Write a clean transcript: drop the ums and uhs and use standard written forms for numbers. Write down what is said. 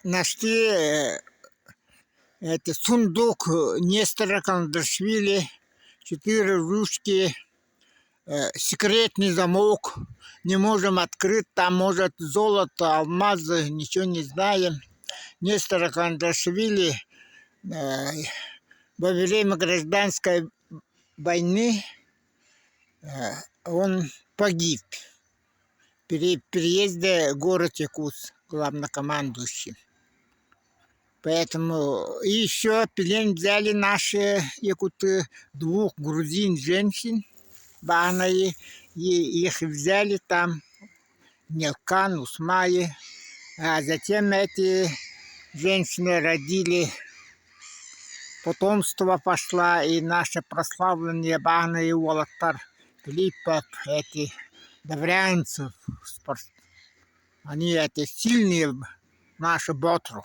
Нашли сундук Нестора Кандрашвили, 4 ручки, секретный замок. Не можем открыть, там может золото, алмазы, ничего не знаем. Нестора Кандрашвили во время гражданской войны он погиб при переезде в город Якутск главнокомандующим. Поэтому и еще плен взяли наши якуты 2 грузин женщин, Багнаи, и их взяли там, Нелкан, Усмаи. А затем эти женщины родили, потомство пошла, и наши прославленные Багнаи, Уолаттар, Филиппов, эти Даврянцев, они эти сильные, наши Ботру.